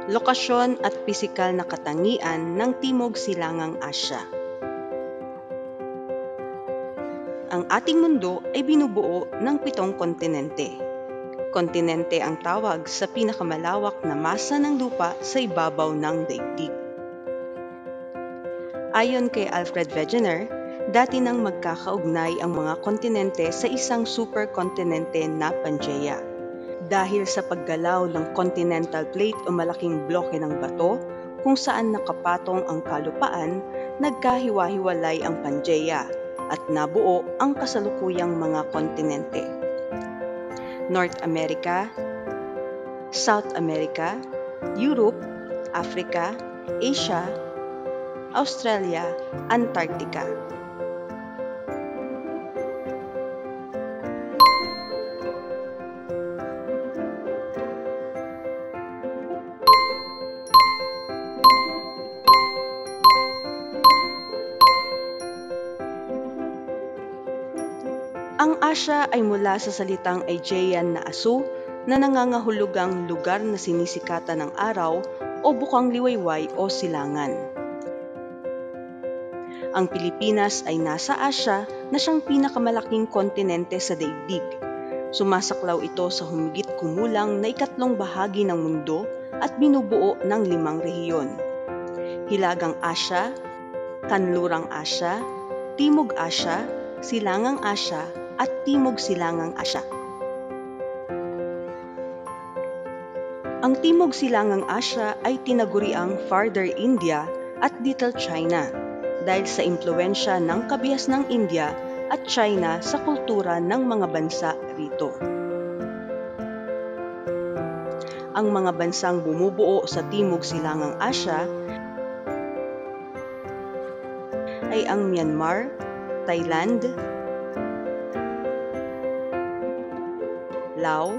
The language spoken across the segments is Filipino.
lokasyon at pisikal na katangian ng Timog Silangang Asya. Ang ating mundo ay binubuo ng 7 kontinente. Kontinente ang tawag sa pinakamalawak na masa ng lupa sa ibabaw ng daigdig. Ayon kay Alfred Wegener, dati nang magkakaugnay ang mga kontinente sa isang superkontinente na Pangaea. Dahil sa paggalaw ng continental plate o malaking bloke ng bato kung saan nakapatong ang kalupaan, nagkahiwa-hiwalay ang Pangaea at nabuo ang kasalukuyang mga kontinente. North America, South America, Europe, Africa, Asia, Australia, Antarctica. Ang Asya ay mula sa salitang Aegean na asu na nangangahulugang lugar na sinisikatan ng araw o bukang liwayway o silangan. Ang Pilipinas ay nasa Asya na siyang pinakamalaking kontinente sa daigdig. Sumasaklaw ito sa humigit kumulang na 1/3 bahagi ng mundo at binubuo ng 5 rehiyon: Hilagang Asya, Kanlurang Asya, Timog Asya, Silangang Asya, at Timog Silangang Asya. Ang Timog Silangang Asya ay tinaguriang Farther India at Little China dahil sa impluwensya ng kabias ng India at China sa kultura ng mga bansa rito. Ang mga bansang bumubuo sa Timog Silangang Asya ay ang Myanmar, Thailand, Laos,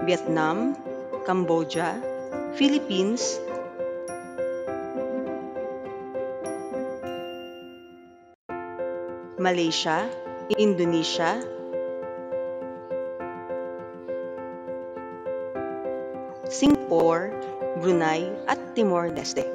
Vietnam, Cambodia, Philippines, Malaysia, Indonesia, Singapore, Brunei at Timor-Leste.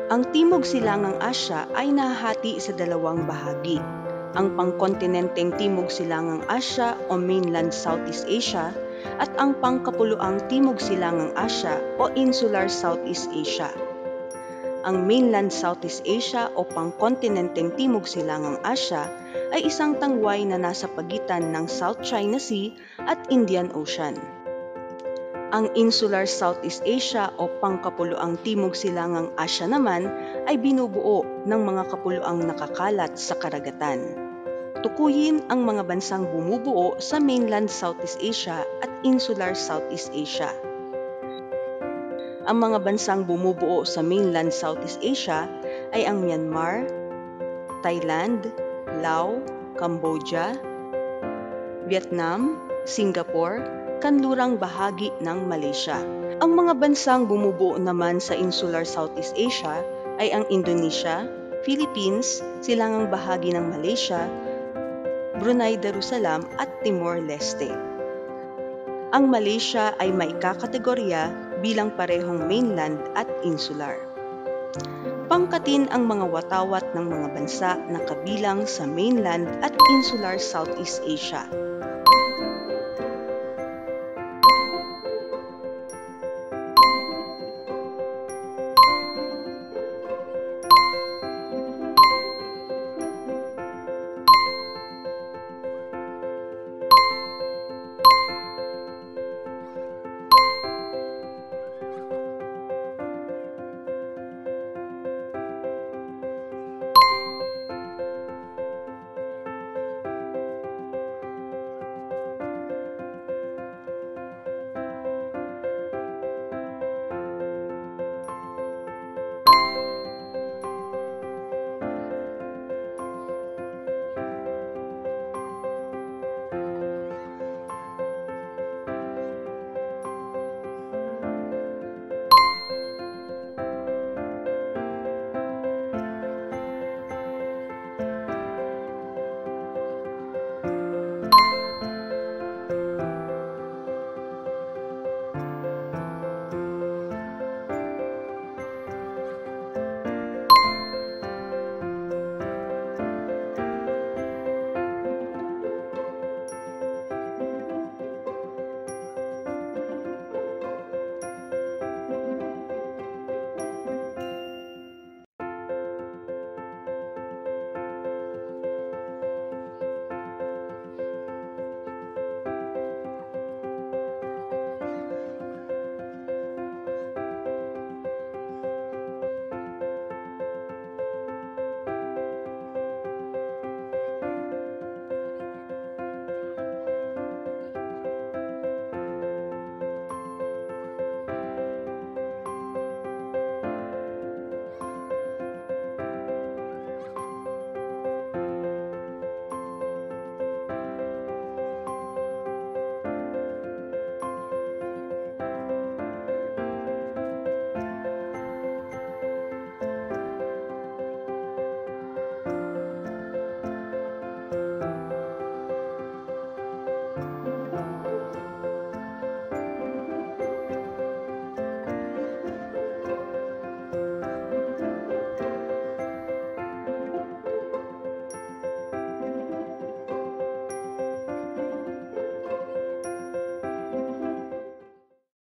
Ang Timog Silangang Asya ay nahahati sa 2 bahagi: ang pangkontinenteng Timog Silangang Asya o Mainland Southeast Asia at ang pangkapuluang Timog Silangang Asya o Insular Southeast Asia. Ang Mainland Southeast Asia o pangkontinenteng Timog Silangang Asya ay isang tangway na nasa pagitan ng South China Sea at Indian Ocean. Ang Insular Southeast Asia o pangkapuluang Timog Silangang Asya naman ay binubuo ng mga kapuluang nakakalat sa karagatan. Tukuyin ang mga bansang bumubuo sa mainland Southeast Asia at insular Southeast Asia. Ang mga bansang bumubuo sa mainland Southeast Asia ay ang Myanmar, Thailand, Laos, Cambodia, Vietnam, Singapore, kanlurang bahagi ng Malaysia. Ang mga bansang bumubuo naman sa insular Southeast Asia ay ang Indonesia, Philippines, silangang bahagi ng Malaysia, Brunei Darussalam at Timor-Leste. Ang Malaysia ay maikakategorya bilang parehong mainland at insular. Pangkatin ang mga watawat ng mga bansa na kabilang sa mainland at insular Southeast Asia.